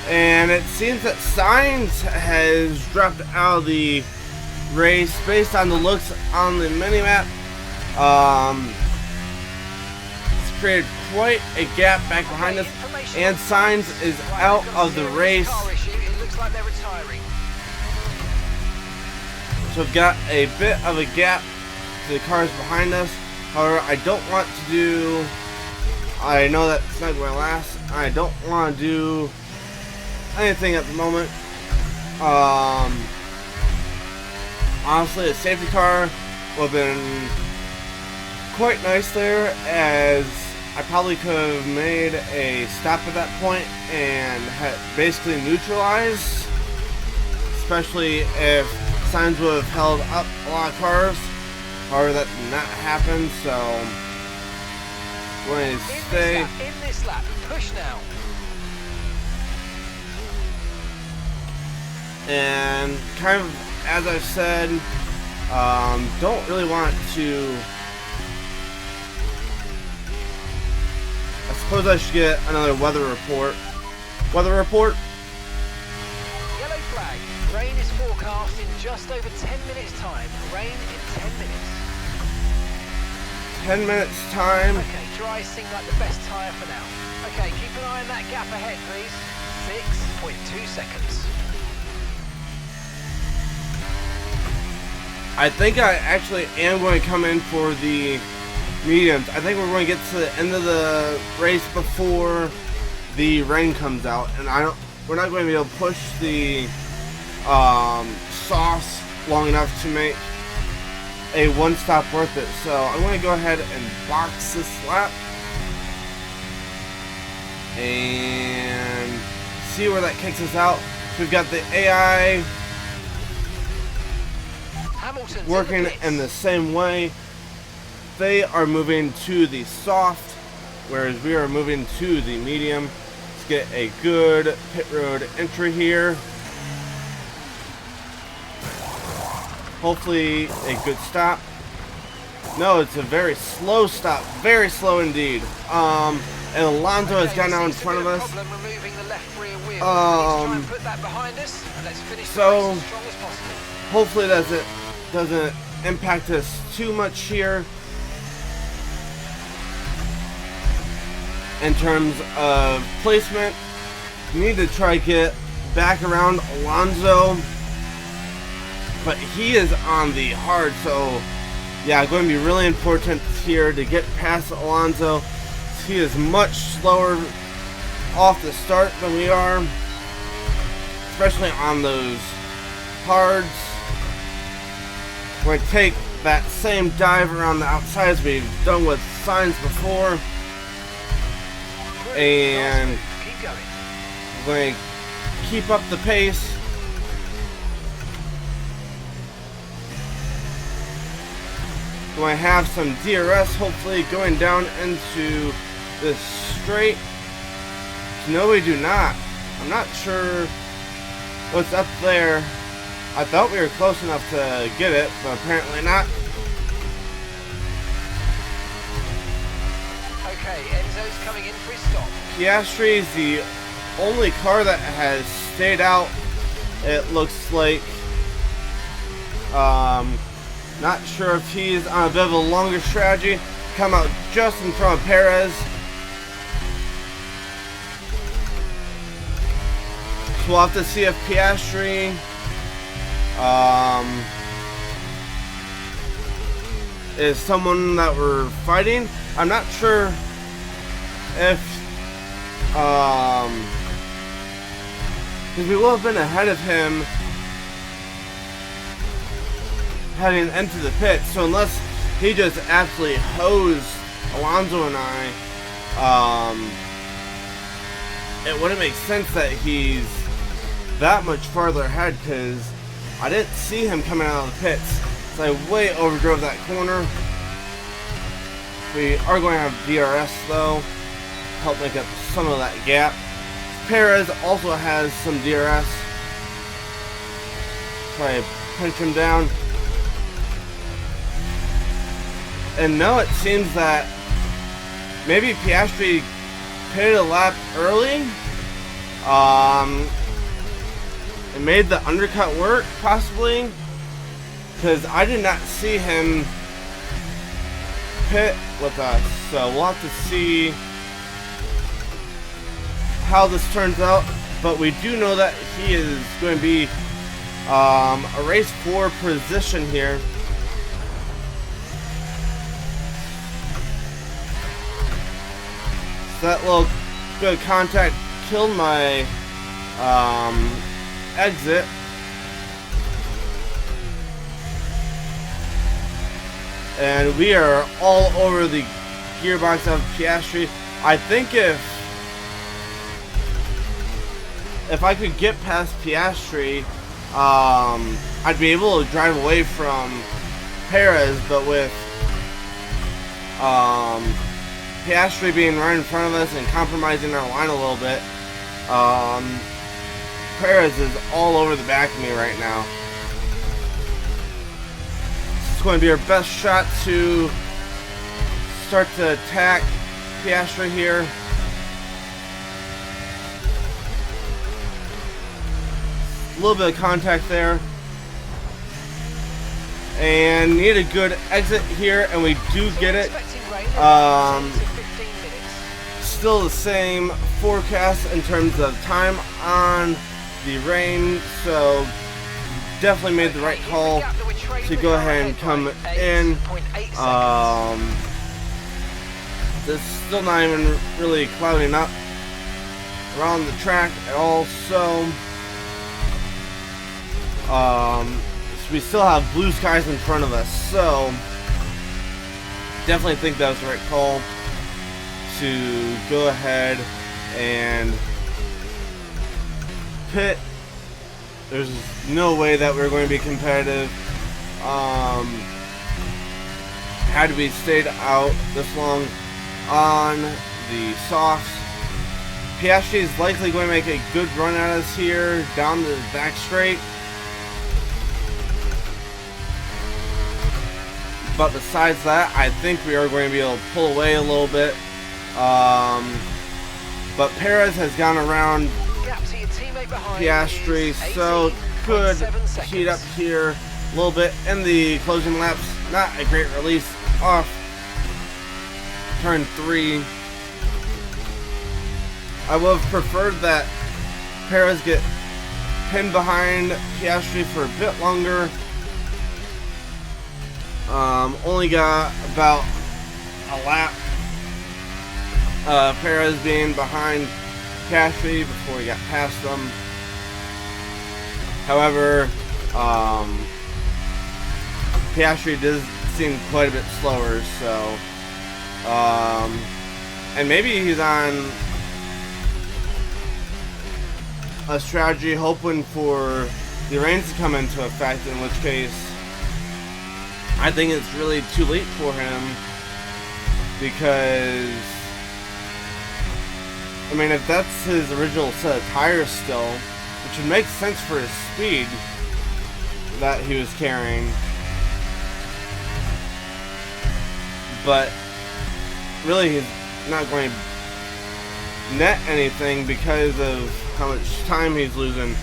and it seems that Sainz has dropped out of the race based on the looks on the minimap. It's created quite a gap back behind us, and Sainz is out of the race. So we've got a bit of a gap to the cars behind us. However, I don't want to do, I know that's not going to last, I don't want to do anything at the moment. Honestly, a safety car would have been quite nice there, as I probably could have made a stop at that point and had basically neutralized, especially if Sainz would have held up a lot of cars. However, that did not happen, so I'm going to stay. In this lap, push now. And kind of, as I've said, don't really want to. I suppose I should get another weather report. Weather report. Yellow flag. Rain is forecast in just over 10 minutes' time. Rain in 10 minutes. 10 minutes time. Okay, dry seems like the best tyre for now. Okay, keep an eye on that gap ahead, please. 6.2 seconds. I think I actually am going to come in for the mediums. I think we're going to get to the end of the race before the rain comes out, and we're not going to be able to push the sauce long enough to make a one-stop worth it. So I'm going to go ahead and box this lap and see where that kicks us out. So we've got the AI Hamilton's working in the same way. They are moving to the soft, whereas we are moving to the medium. Let's get a good pit road entry here. Hopefully a good stop. No, it's a very slow stop. Very slow indeed. And Alonso has gotten out in front of us. So hopefully that doesn't impact us too much here in terms of placement. We need to try to get back around Alonso, but he is on the hard, so yeah, going to be really important here to get past Alonso. He is much slower off the start than we are, especially on those hards. We're going to take that same dive around the outside as we've done with Sainz before, and we're going to keep up the pace. going to have some DRS hopefully going down into this straight. No, we do not. I'm not sure what's up there. I thought we were close enough to get it, but apparently not. Okay, Enzo's coming in for his stop. Piastri is the only car that has stayed out, it looks like. Not sure if he's on a bit of a longer strategy. Come out just in front of Perez. So we'll have to see if Piastri is someone that we're fighting. I'm not sure if because we will have been ahead of him heading into the pit, so unless he just absolutely hosed Alonso and I, it wouldn't make sense that he's that much farther ahead, because I didn't see him coming out of the pits, so I way overdrove that corner. We are going to have DRS though, help make up some of that gap. Perez also has some DRS. Try to punch him down. And no, it seems that maybe Piastri pitted a lap early. And made the undercut work, possibly. Because I did not see him pit with us. So we'll have to see how this turns out. But we do know that he is going to be a race 4 position here. So that little good contact killed my exit. And we are all over the gearbox of Piastri. I think if I could get past Piastri, I'd be able to drive away from Perez, but with Piastri being right in front of us and compromising our line a little bit, Perez is all over the back of me right now. It's going to be our best shot to start to attack Piastri here. A little bit of contact there. And need a good exit here, and we do get it. Still the same forecast in terms of time on the rain, so definitely made the right call to go ahead and come in. It's still not even really clouding up around the track at all, so we still have blue skies in front of us, so definitely think that was the right call to go ahead and pit. There's no way that we're going to be competitive had we stayed out this long on the softs. Piastri is likely going to make a good run at us here down the back straight. But besides that, I think we are going to be able to pull away a little bit. But Perez has gone around Piastri, so could heat up here a little bit in the closing laps. Not a great release off turn 3. I would have preferred that Perez get pinned behind Piastri for a bit longer. Only got about a lap. Perez being behind Piastri before he got past them. However, Piastri does seem quite a bit slower, so and maybe he's on a strategy hoping for the rains to come into effect, in which case I think it's really too late for him because, I mean, if that's his original set of tires still, which would make sense for his speed that he was carrying, but really he's not going to net anything because of how much time he's losing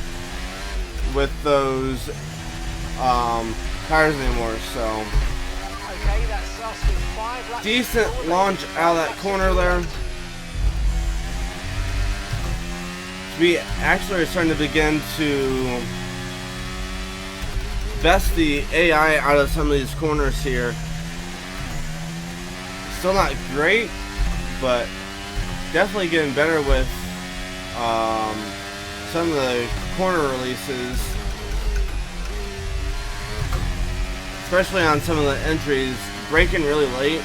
with those tires anymore. So Okay, that's us with 5 laps. decent launch out of that corner there. We actually are starting to begin to best the AI out of some of these corners here. Still not great, but definitely getting better with some of the corner releases, especially on some of the entries, braking really late,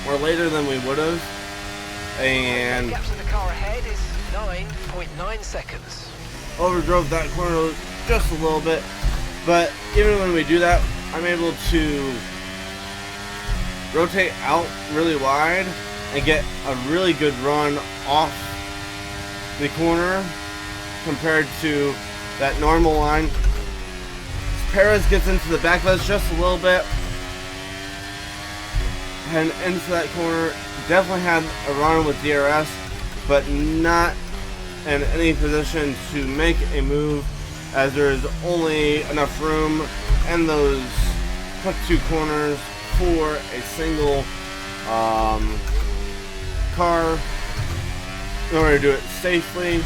or later than we would have, and The gap to the car ahead is 9.9 seconds. overdrove that corner just a little bit. But even when we do that, I'm able to rotate out really wide and get a really good run off the corner compared to that normal line. Perez gets into the back of us just a little bit and into that corner. Definitely had a run with DRS, but not in any position to make a move, as there is only enough room in those quick 2 corners for a single car in order to do it safely.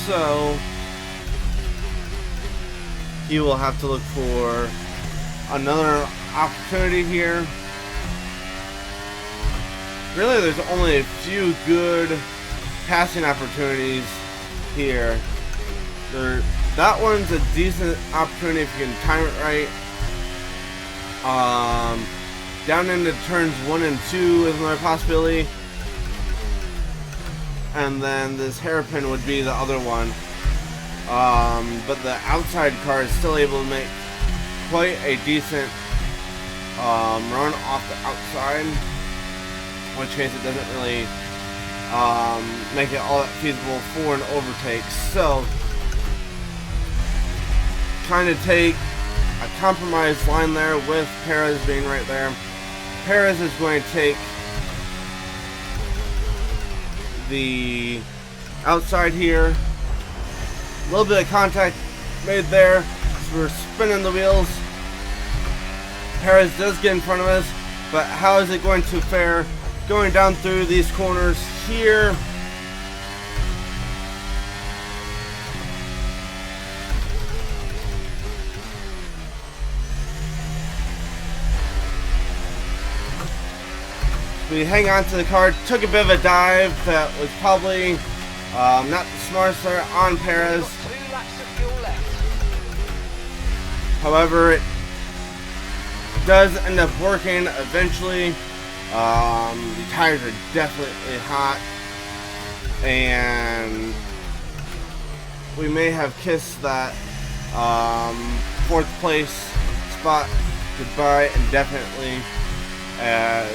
So he will have to look for another opportunity here. Really, there's only a few good passing opportunities here. That one's a decent opportunity if you can time it right. Down into turns 1 and 2 is another possibility. And then this hairpin would be the other one. But the outside car is still able to make quite a decent run off the outside. In which case it doesn't really make it all that feasible for an overtake. So, trying to take a compromised line there with Perez being right there. Perez is going to take the outside here. A little bit of contact made there, so we're spinning the wheels. Perez does get in front of us, but how is it going to fare going down through these corners here? We hang on to the car, took a bit of a dive that was probably not the smartest there on Perez. 2 laps of fuel left. However, it does end up working eventually. The tires are definitely hot, and we may have kissed that 4th place spot goodbye indefinitely, as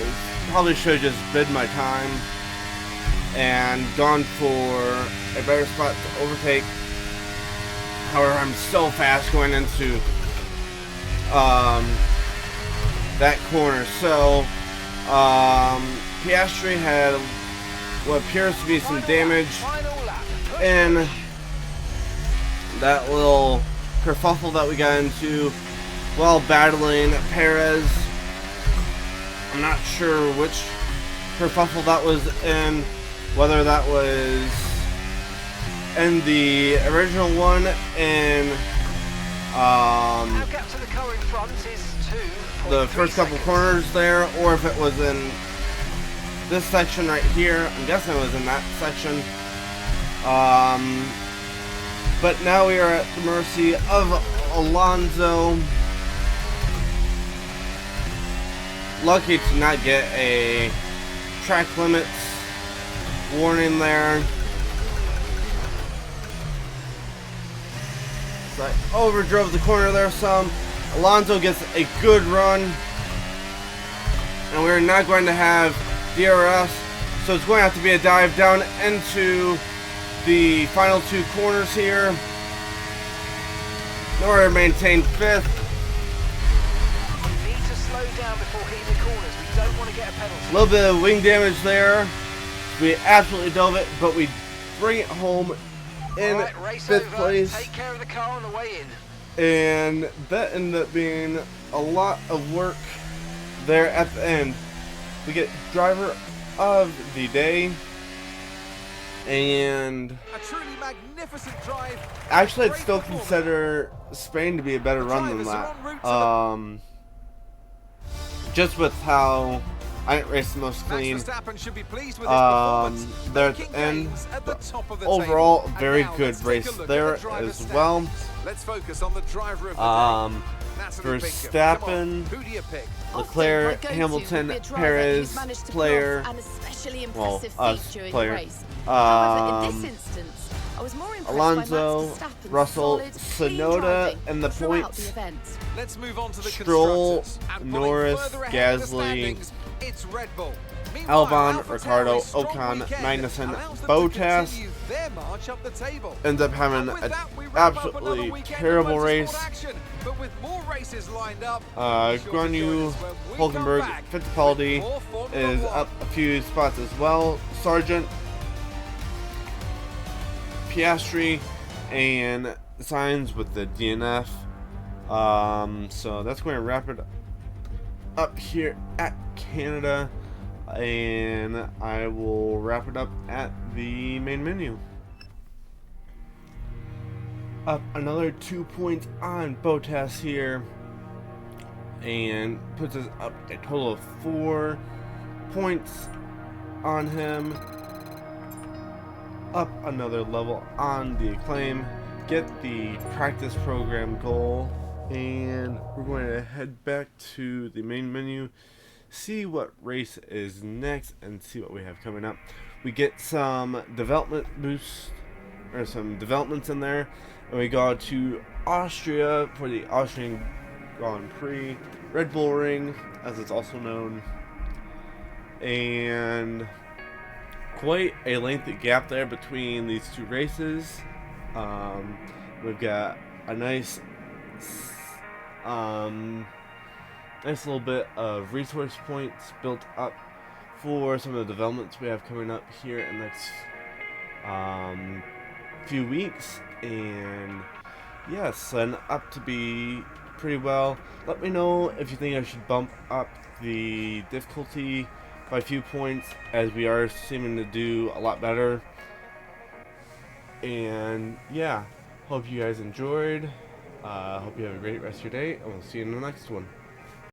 probably should have just bid my time and gone for a better spot to overtake. However, I'm so fast going into that corner. So Piastri had what appears to be some damage in that little kerfuffle that we got into while battling Perez. I'm not sure which kerfuffle that was in, whether that was in the original one in Our gap to the car in front is 2.3 the first couple seconds. corners there, or if it was in this section right here. I'm guessing it was in that section. But now we are at the mercy of Alonso. Lucky to not get a track limits warning there. So I overdrove the corner there some. Alonso gets a good run, and we're not going to have DRS, so it's going to have to be a dive down into the final 2 corners here in order to maintain 5th. You need to slow down before hitting the corners. We don't want to get a penalty. A little bit of wing damage there. We absolutely dove it, but we bring it home in Right, race 5th over. place. Take care of the car on the way in. And that ended up being a lot of work there at the end. We get driver of the day, and A truly magnificent drive. actually I'd Great still performance. consider Spain to be a better run than Drivers are that. en route to Just with how I didn't race the most Max clean. Verstappen should be pleased with his performance. There at Making the end, gains at the top of the overall, table. And very now good let's take a race look at there the driver's as well. stats. Let's focus on the driver of the day. Natalie Pinkham. Verstappen, Come on, who do you pick? Leclerc, Hamilton, Perez, player, well, us, player, Alonso, Russell, Tsunoda, and the points, Let's move on to the Stroll, constructors. And Norris, further ahead of the Gasly, standings, it's Red Bull. Meanwhile, Albon, AlphaTauri's Ricardo, strong Ocon, weekend Magnussen, allows them to Bottas continue their march up the table. ends up having And with an that, we wrap up another absolutely weekend of terrible motorsport race. action. But with more races lined up, be sure to join Guanyu, us when we Hulkenberg, come back Fittipaldi with more Formula is One. up a few spots as well. Sargent, Piastri, and Sainz with the DNF. So that's going to wrap it up here at Canada, and I will wrap it up at the main menu. Up another 2 points on Bottas here, and puts us up a total of 4 points on him. Up another level on the Acclaim, get the practice program goal, and we're going to head back to the main menu, see what race is next, and see what we have coming up. We get some development boosts, or some developments in there, and we go to Austria for the Austrian Grand Prix, Red Bull Ring, as it's also known, and quite a lengthy gap there between these 2 races. We've got a nice little bit of resource points built up for some of the developments we have coming up here in the next few weeks, and yeah, setting up to be pretty well. Let me know if you think I should bump up the difficulty by a few points, as we are seeming to do a lot better. And yeah, hope you guys enjoyed. Hope you have a great rest of your day, and we'll see you in the next one.